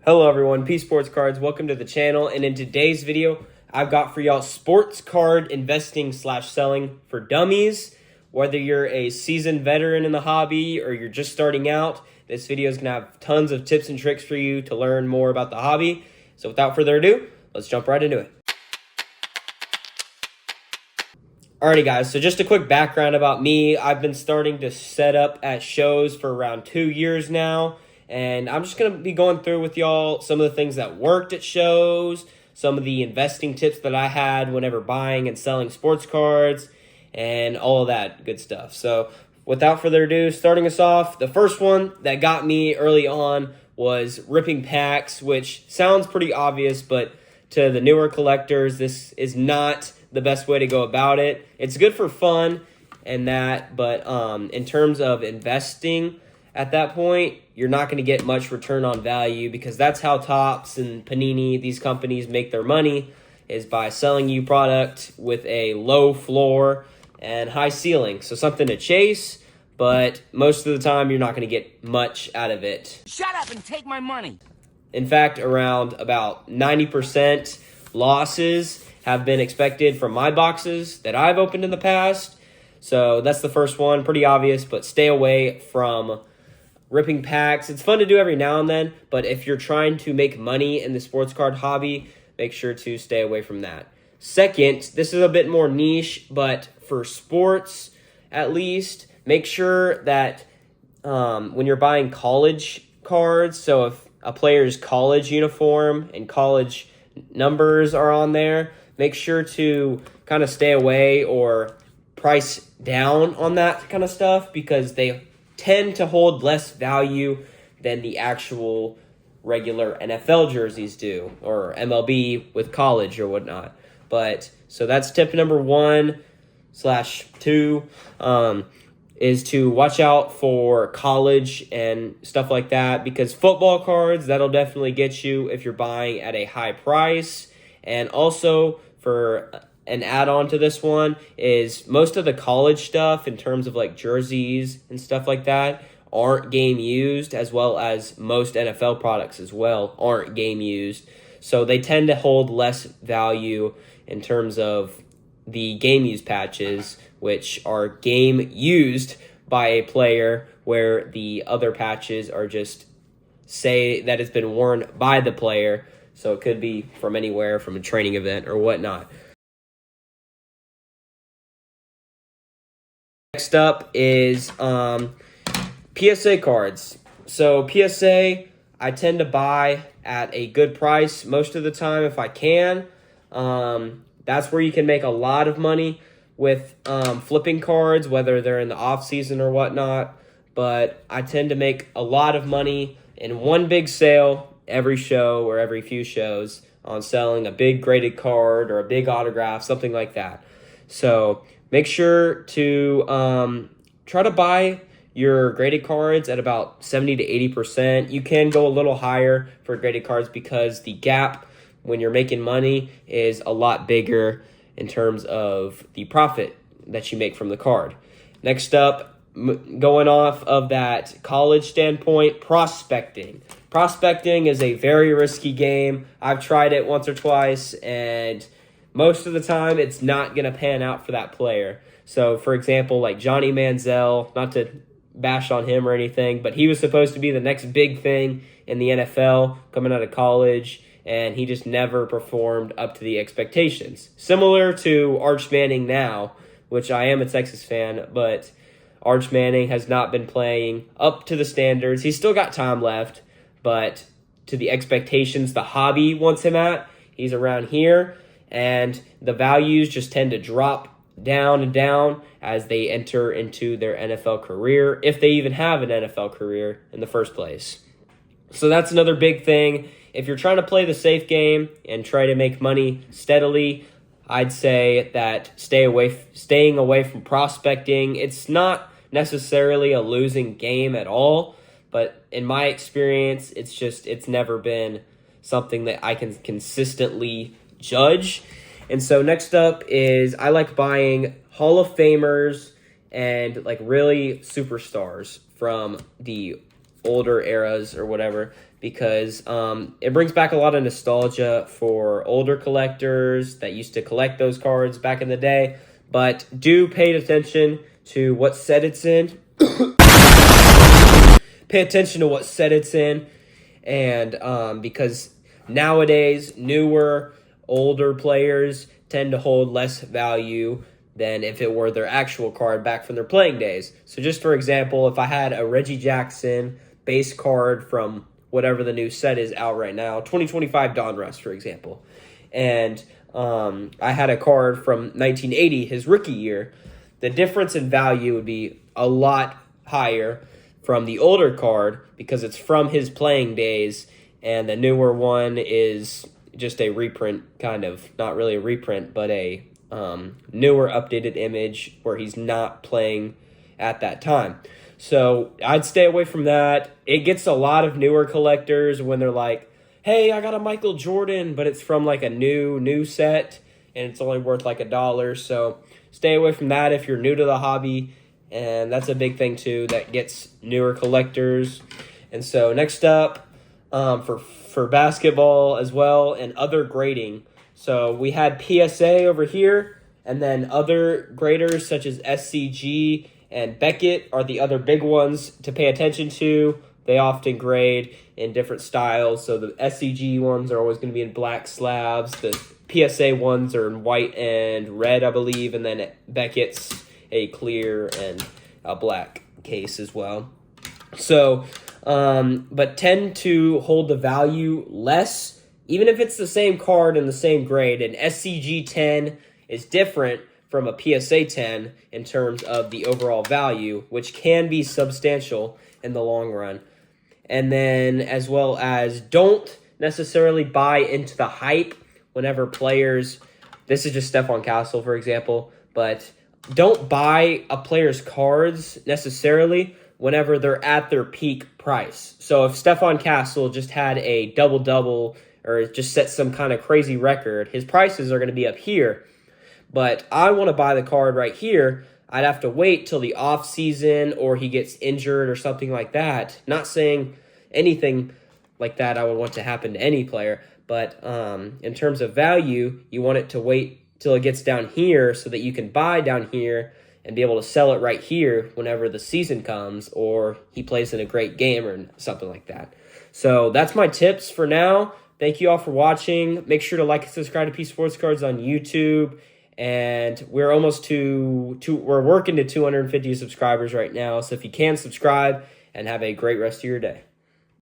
Hello everyone, P Sports Cards, welcome to the channel, and in today's video, I've got for y'all sports card investing / selling for dummies. Whether you're a seasoned veteran in the hobby or you're just starting out, this video is going to have tons of tips and tricks for you to learn more about the hobby. So without further ado, let's jump right into it. Alrighty guys, so just a quick background about me. I've been starting to set up at shows for around 2 years now. And I'm just going to be going through with y'all some of the things that worked at shows, some of the investing tips that I had whenever buying and selling sports cards, and all of that good stuff. So without further ado, starting us off, the first one that got me early on was ripping packs, which sounds pretty obvious, but to the newer collectors, this is not the best way to go about it. It's good for fun and that, but in terms of investing, at that point, you're not going to get much return on value because that's how Topps and Panini, these companies, make their money, is by selling you product with a low floor and high ceiling. So something to chase, but most of the time you're not going to get much out of it. Shut up and take my money. In fact, around about 90% losses have been expected from my boxes that I've opened in the past. So that's the first one, pretty obvious, but stay away from ripping packs. It's fun to do every now and then, but if you're trying to make money in the sports card hobby, make sure to stay away from that. Second, this is a bit more niche, but for sports at least, make sure that when you're buying college cards, so if a player's college uniform and college numbers are on there, make sure to kind of stay away or price down on that kind of stuff because they tend to hold less value than the actual regular NFL jerseys do, or MLB with college or whatnot. But so that's tip number 1/2, is to watch out for college and stuff like that, because football cards, that'll definitely get you if you're buying at a high price. And also for an add-on to this one is most of the college stuff in terms of like jerseys and stuff like that aren't game used, as well as most NFL products as well aren't game used. So they tend to hold less value in terms of the game used patches, which are game used by a player, where the other patches are just say that it's been worn by the player. So it could be from anywhere, from a training event or whatnot. Next up is PSA cards. So PSA, I tend to buy at a good price most of the time if I can. That's where you can make a lot of money with flipping cards, whether they're in the off season or whatnot. But I tend to make a lot of money in one big sale every show or every few shows on selling a big graded card or a big autograph, something like that. So make sure to try to buy your graded cards at about 70 to 80%. You can go a little higher for graded cards because the gap when you're making money is a lot bigger in terms of the profit that you make from the card. Next up, going off of that college standpoint, prospecting. Prospecting is a very risky game. I've tried it once or twice, and most of the time, it's not going to pan out for that player. So, for example, like Johnny Manziel, not to bash on him or anything, but he was supposed to be the next big thing in the NFL coming out of college, and he just never performed up to the expectations. Similar to Arch Manning now, which I am a Texas fan, but Arch Manning has not been playing up to the standards. He's still got time left, but to the expectations the hobby wants him at, he's around here. And the values just tend to drop down and down as they enter into their NFL career, if they even have an NFL career in the first place. So that's another big thing. If you're trying to play the safe game and try to make money steadily, I'd say that staying away from prospecting. It's not necessarily a losing game at all, but in my experience, it's never been something that I can consistently judge. And so next up is I like buying Hall of Famers and like really superstars from the older eras or whatever, because it brings back a lot of nostalgia for older collectors that used to collect those cards back in the day. But do pay attention to what set it's in. Pay attention to what set it's in, and because nowadays newer, older players tend to hold less value than if it were their actual card back from their playing days. So just for example, if I had a Reggie Jackson base card from whatever the new set is out right now, 2025 Donruss, for example, and I had a card from 1980, his rookie year, the difference in value would be a lot higher from the older card because it's from his playing days, and the newer one is just a reprint, kind of. Not really a reprint, but a newer updated image where he's not playing at that time. So I'd stay away from that. It gets a lot of newer collectors when they're like, hey, I got a Michael Jordan, but it's from like a new set, and it's only worth like $1. So stay away from that if you're new to the hobby, and that's a big thing too that gets newer collectors. And so next up, for basketball as well and other grading. So we had PSA over here, and then other graders such as SCG and Beckett are the other big ones to pay attention to. They often grade in different styles. So the SCG ones are always going to be in black slabs. The PSA ones are in white and red, I believe. And then Beckett's a clear and a black case as well. So, but tend to hold the value less, even if it's the same card and the same grade. An SCG 10 is different from a PSA 10 in terms of the overall value, which can be substantial in the long run. And then as well as don't necessarily buy into the hype whenever players, this is just Stephon Castle, for example, but don't buy a player's cards necessarily whenever they're at their peak price. So if Stephon Castle just had a double-double or just set some kind of crazy record, his prices are going to be up here. But I want to buy the card right here. I'd have to wait till the off season or he gets injured or something like that. Not saying anything like that I would want to happen to any player, but in terms of value, you want it to wait till it gets down here so that you can buy down here and be able to sell it right here whenever the season comes or he plays in a great game or something like that. So that's my tips for now. Thank you all for watching. Make sure to like and subscribe to P Sports Cards on YouTube. And we're almost we're working to 250 subscribers right now. So if you can, subscribe and have a great rest of your day.